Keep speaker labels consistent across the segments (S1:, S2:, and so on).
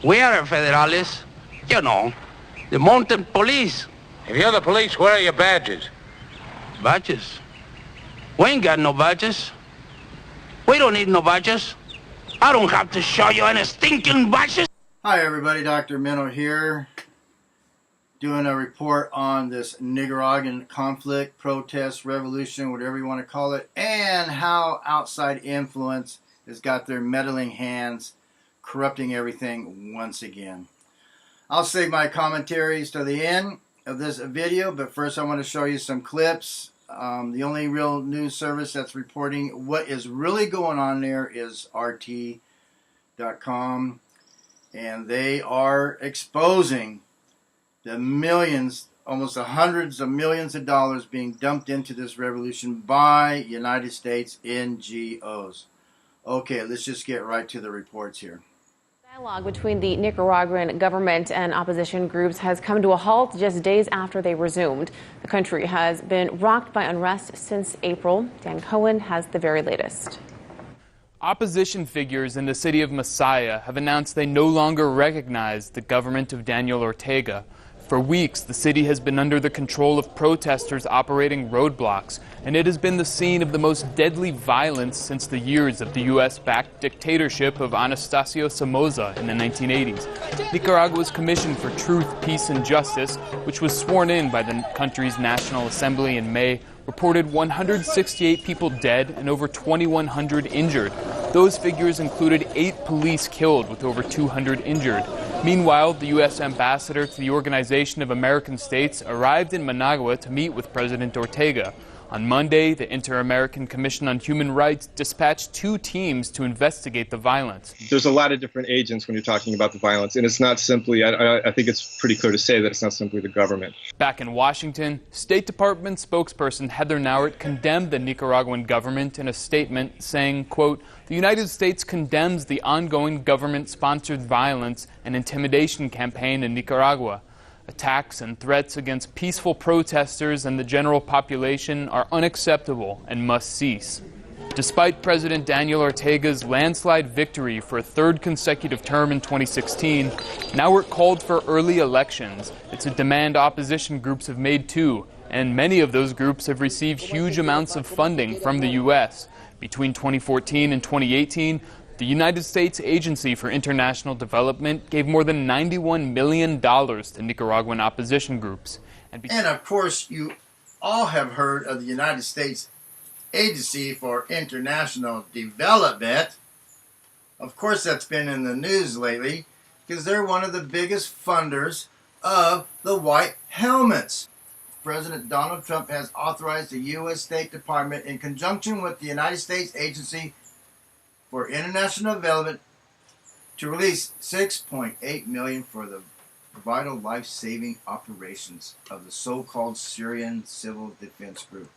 S1: We are federales, you know, the mountain police.
S2: If you're the police, where are your badges?
S1: Badges? We ain't got no badges. We don't need no badges. I don't have to show you any stinking badges.
S3: Hi everybody, Dr. Meno here, doing a report on this Nicaraguan conflict, protest, revolution, whatever you want to call it, and how outside influence has got their meddling hands corrupting everything once again. I'll save my commentaries to the end of this video, but first I want to show you some clips. The only real news service that's reporting what is really going on there is RT.com. And they are exposing the millions, almost the hundreds of millions of dollars being dumped into this revolution by United States NGOs. Okay, let's just get right to the reports here.
S4: Dialogue between the Nicaraguan government and opposition groups has come to a halt just days after they resumed. The country has been rocked by unrest since April. Dan Cohen has the very latest.
S5: Opposition figures in the city of Masaya have announced they no longer recognize the government of Daniel Ortega. For weeks, the city has been under the control of protesters operating roadblocks, and it has been the scene of the most deadly violence since the years of the U.S.-backed dictatorship of Anastasio Somoza in the 1980s. Nicaragua's Commission for Truth, Peace, and Justice, which was sworn in by the country's National Assembly in May, reported 168 people dead and over 2,100 injured. Those figures included 8 police killed with over 200 injured. Meanwhile, the U.S. ambassador to the Organization of American States arrived in Managua to meet with President Ortega. On Monday, the Inter-American Commission on Human Rights dispatched 2 teams to investigate the violence.
S6: There's a lot of different agents when you're talking about the violence, and it's not simply, I think it's pretty clear to say that it's not simply the government.
S5: Back in Washington, State Department spokesperson Heather Nauert condemned the Nicaraguan government in a statement saying, quote, "The United States condemns the ongoing government-sponsored violence and intimidation campaign in Nicaragua. Attacks and threats against peaceful protesters and the general population are unacceptable and must cease." Despite President Daniel Ortega's landslide victory for a 3rd consecutive term in 2016, Nauert called for early elections. It's a demand opposition groups have made too, and many of those groups have received huge amounts of funding from the U.S. Between 2014 and 2018, the United States Agency for International Development gave more than $91 million to Nicaraguan opposition groups.
S3: And of course, you all have heard of the United States Agency for International Development. Of course, that's been in the news lately because they're one of the biggest funders of the White Helmets. President Donald Trump has authorized the U.S. State Department in conjunction with the United States Agency for International Development to release $6.8 million for the vital life-saving operations of the so-called Syrian Civil Defense Group,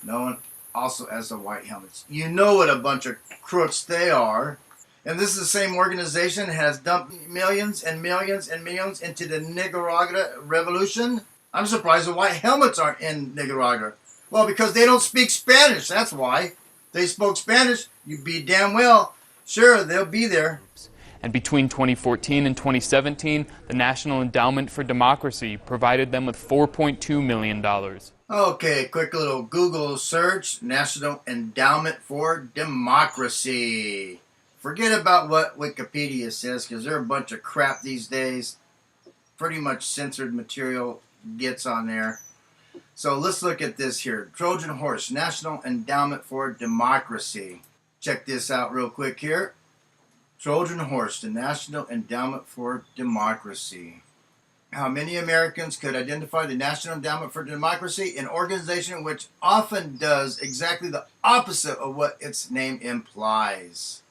S3: known also as the White Helmets. You know what a bunch of crooks they are. And this is the same organization that has dumped millions and millions and millions into the Nicaragua revolution. I'm surprised the White Helmets aren't in Nicaragua. Well, because they don't speak Spanish, that's why. If they spoke Spanish, you'd be damn well sure they'll be there.
S5: And between 2014 and 2017, the National Endowment for Democracy provided them with $4.2 million.
S3: Okay, quick little Google search, National Endowment for Democracy. Forget about what Wikipedia says, because they're a bunch of crap these days. Pretty much censored material gets on there. So let's look at this here. Trojan Horse, National Endowment for Democracy. Check this out real quick here. Trojan Horse, the National Endowment for Democracy. How many Americans could identify the National Endowment for Democracy, an organization which often does exactly the opposite of what its name implies?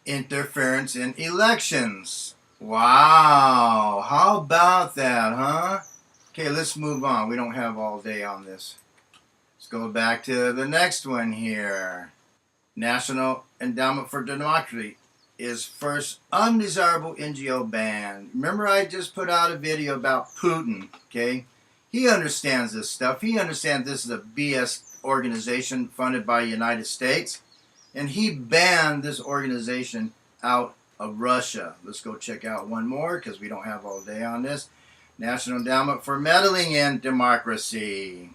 S3: Interference in elections. Wow, how about that, huh? Okay, let's move on. We don't have all day on this. Let's go back to the next one here. National Endowment for Democracy is first undesirable NGO banned. Remember I just put out a video about Putin, okay? He understands this stuff. He understands this is a BS organization funded by the United States. And he banned this organization out of Russia. Let's go check out one more because we don't have all day on this. National Endowment for Meddling in Democracy.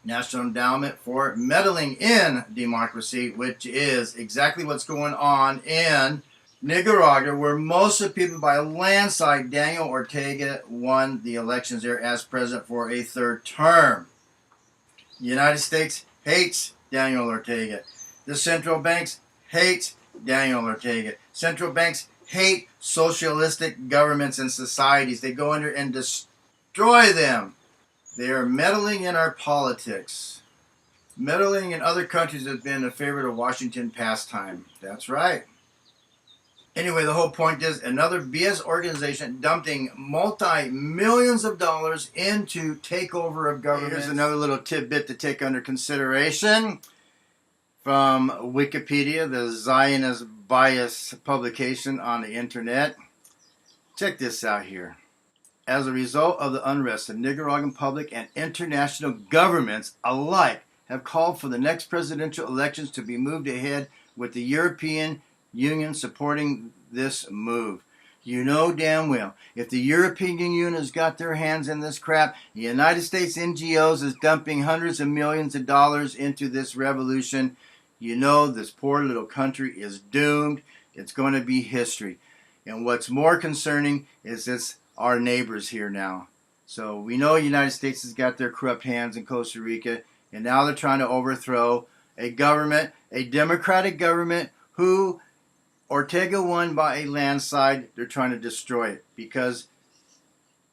S3: National Endowment for Meddling in Democracy, which is exactly what's going on in Nicaragua, where most of the people, by a landslide, Daniel Ortega won the elections there as president for a third term. The United States hates Daniel Ortega. The central banks hate Daniel Ortega. Central banks hate socialistic governments and societies. They go in there and destroy them. They are meddling in our politics. Meddling in other countries has been a favorite of Washington pastime. That's right. Anyway, the whole point is another BS organization dumping multi-millions of dollars into takeover of government. Here's another little tidbit to take under consideration from Wikipedia, the Zionist bias publication on the internet. Check this out here. As a result of the unrest, the Nicaraguan public and international governments alike have called for the next presidential elections to be moved ahead, with the European Union supporting this move. You know damn well, if the European Union has got their hands in this crap, the United States NGOs is dumping hundreds of millions of dollars into this revolution. You know this poor little country is doomed. It's going to be history. And what's more concerning is this our neighbors here now. So we know the United States has got their corrupt hands in Costa Rica, and now they're trying to overthrow a government, a democratic government, who Ortega won by a landslide. They're trying to destroy it because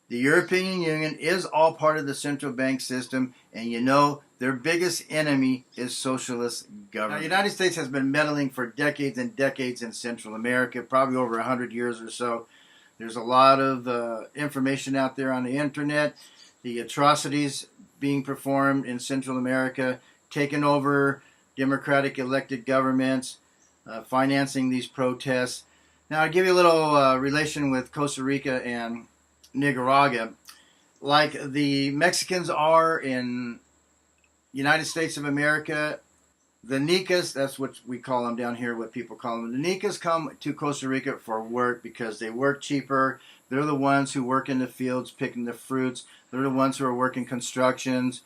S3: the European Union is all part of the central bank system, and you know their biggest enemy is socialist government. Now, the United States has been meddling for decades and decades in Central America, probably over 100 years or so. There's a lot of information out there on the internet. The atrocities being performed in Central America, taking over democratic elected governments, financing these protests. Now, I'll give you a little relation with Costa Rica and Nicaragua. Like the Mexicans are in United States of America, the Nicas, that's what we call them down here, what people call them. The Nicas come to Costa Rica for work because they work cheaper. They're the ones who work in the fields picking the fruits. They're the ones who are working constructions,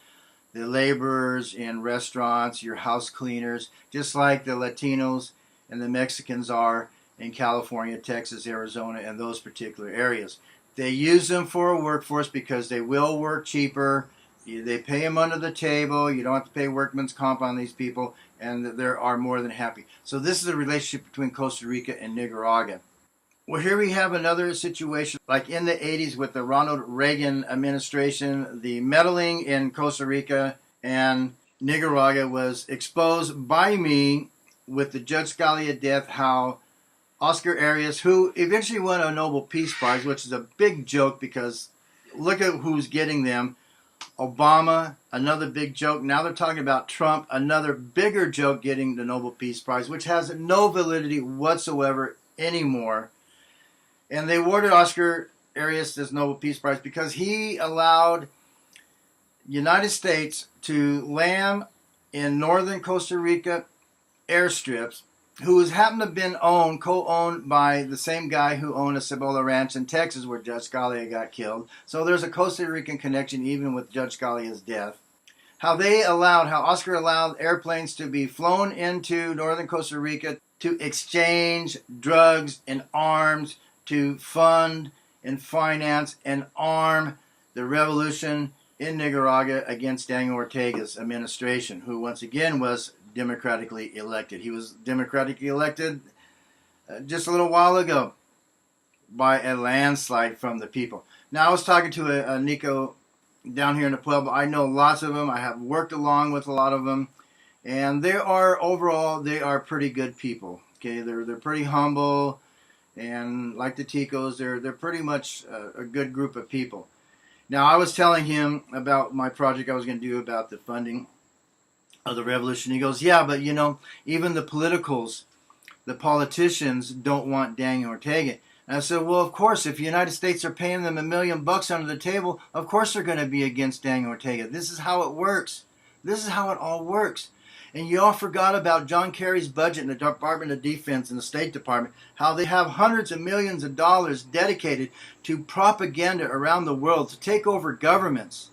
S3: the laborers in restaurants, your house cleaners, just like the Latinos and the Mexicans are in California, Texas, Arizona, and those particular areas. They use them for a workforce because they will work cheaper. They pay them under the table. You don't have to pay workman's comp on these people, and they are more than happy. So this is a relationship between Costa Rica and Nicaragua. Well, here we have another situation like in the 80s with the Ronald Reagan administration. The meddling in Costa Rica and Nicaragua was exposed by me with the Judge Scalia death, how Oscar Arias, who eventually won a Nobel Peace Prize, which is a big joke because look at who's getting them. Obama, another big joke. Now they're talking about Trump, another bigger joke, getting the Nobel Peace Prize, which has no validity whatsoever anymore. And they awarded Oscar Arias this Nobel Peace Prize because he allowed United States to land in northern Costa Rica airstrips, who has happened to have been co-owned by the same guy who owned a Cibolo ranch in Texas where Judge Scalia got killed. So there's a Costa Rican connection even with Judge Scalia's death. How Oscar allowed airplanes to be flown into northern Costa Rica to exchange drugs and arms, to fund and finance and arm the revolution in Nicaragua against Daniel Ortega's administration, who once again was democratically elected. He was democratically elected just a little while ago by a landslide from the people. Now, I was talking to a Nico down here in the Pueblo. I know lots of them. I have worked along with a lot of them. And overall, they are pretty good people. Okay, they're pretty humble. And like the Ticos, they're pretty much a good group of people. Now, I was telling him about my project I was going to do about the funding of the revolution. He goes, yeah, but even the politicians don't want Daniel Ortega. And I said, well, of course, if the United States are paying them $1 million under the table, of course they're going to be against Daniel Ortega. This is how it works. This is how it all works. And you all forgot about John Kerry's budget in the Department of Defense and the State Department, how they have hundreds of millions of dollars dedicated to propaganda around the world to take over governments.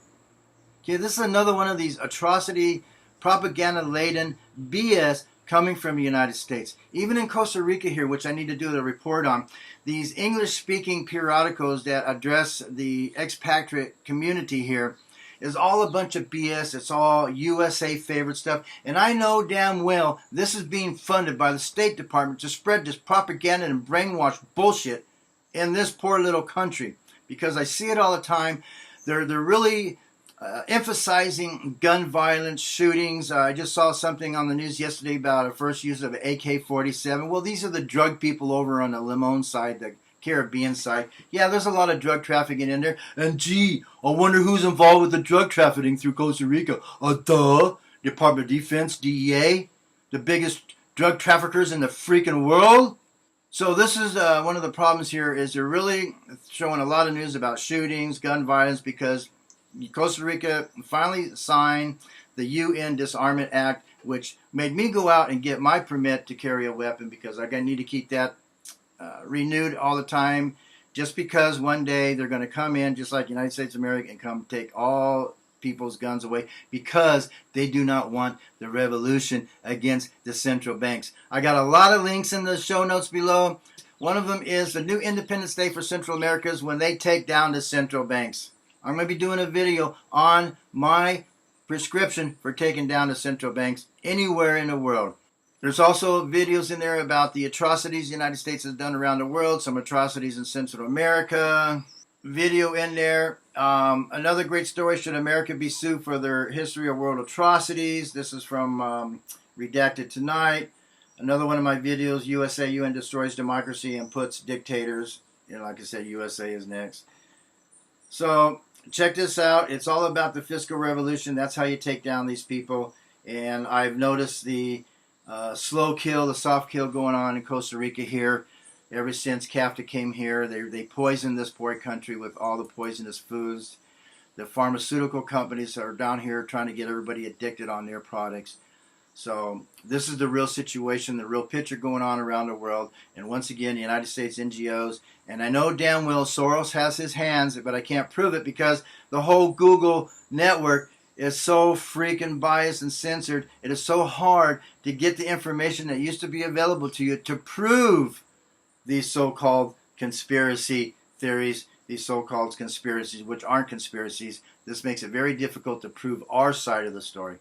S3: Okay, this is another one of these atrocity, propaganda-laden BS coming from the United States. Even in Costa Rica here, which I need to do the report on, these English-speaking periodicals that address the expatriate community here is all a bunch of BS. It's all USA favorite stuff. And I know damn well this is being funded by the State Department to spread this propaganda and brainwash bullshit in this poor little country. Because I see it all the time. They're really emphasizing gun violence, shootings. I just saw something on the news yesterday about a first use of AK-47. Well, these are the drug people over on the Limon side, the Caribbean side. Yeah, there's a lot of drug trafficking in there. And gee, I wonder who's involved with the drug trafficking through Costa Rica. Duh. Department of Defense, DEA, the biggest drug traffickers in the freaking world. So this is one of the problems here is they're really showing a lot of news about shootings, gun violence, because Costa Rica finally signed the UN Disarmament Act, which made me go out and get my permit to carry a weapon because I need to keep that renewed all the time, just because one day they're going to come in, just like the United States of America, and come take all people's guns away because they do not want the revolution against the central banks. I got a lot of links in the show notes below. One of them is the new Independence Day for Central Americas when they take down the central banks. I'm going to be doing a video on my prescription for taking down the central banks anywhere in the world. There's also videos in there about the atrocities the United States has done around the world, some atrocities in Central America. Video in there. Another great story, should America be sued for their history of world atrocities? This is from Redacted Tonight. Another one of my videos, USA, UN destroys democracy and puts dictators. You know, like I said, USA is next. So check this out. It's all about the fiscal revolution. That's how you take down these people. And I've noticed the slow kill, the soft kill going on in Costa Rica here. Ever since CAFTA came here, they poisoned this poor country with all the poisonous foods. The pharmaceutical companies are down here trying to get everybody addicted on their products. So this is the real situation, the real picture going on around the world. And once again, the United States NGOs. And I know damn well Soros has his hands, but I can't prove it because the whole Google network is so freaking biased and censored. It is so hard to get the information that used to be available to you to prove these so-called conspiracy theories, these so-called conspiracies, which aren't conspiracies. This makes it very difficult to prove our side of the story.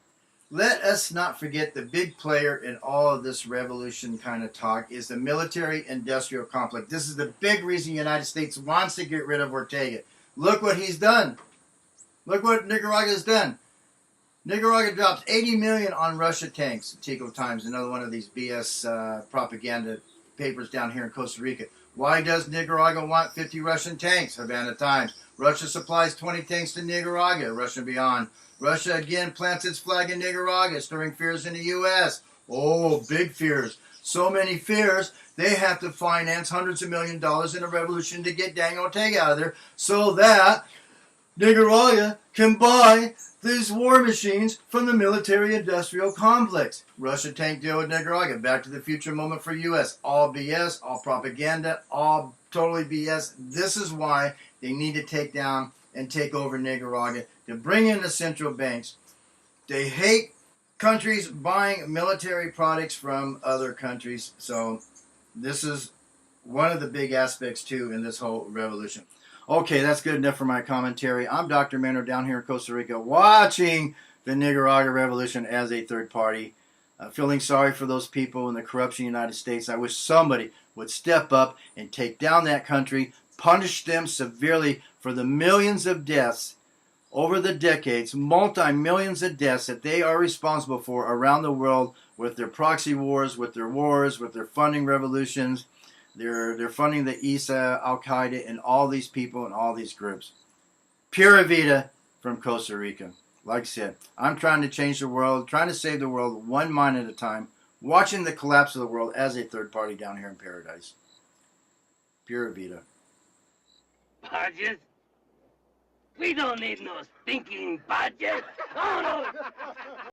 S3: Let us not forget the big player in all of this revolution kind of talk is the military-industrial complex. This is the big reason the United States wants to get rid of Ortega. Look what he's done. Look what Nicaragua has done. Nicaragua drops $80 million on Russia tanks. Tico Times, another one of these BS propaganda papers down here in Costa Rica. Why does Nicaragua want 50 Russian tanks? Havana Times. Russia supplies 20 tanks to Nicaragua. Russia beyond. Russia again plants its flag in Nicaragua, stirring fears in the U.S. Oh, big fears. So many fears, they have to finance hundreds of millions of dollars in a revolution to get Daniel Ortega out of there so that Nicaragua can buy these war machines from the military-industrial complex. Russia tank deal with Nicaragua. Back to the future moment for U.S. All BS, all propaganda, all totally BS. This is why they need to take down and take over Nicaragua, to bring in the central banks. They hate countries buying military products from other countries. So this is one of the big aspects, too, in this whole revolution. Okay, that's good enough for my commentary. I'm Dr. Meno down here in Costa Rica watching the Nicaragua Revolution as a third party. Feeling sorry for those people in the corruption in the United States. I wish somebody would step up and take down that country, punish them severely for the millions of deaths over the decades, multi-millions of deaths that they are responsible for around the world with their proxy wars, with their funding revolutions. They're funding the ISA, Al-Qaeda, and all these people and all these groups. Pura vida from Costa Rica. Like I said, I'm trying to change the world, trying to save the world one mind at a time, watching the collapse of the world as a third party down here in paradise. Pura vida.
S7: Badges? We don't need no stinking badges. Oh, no.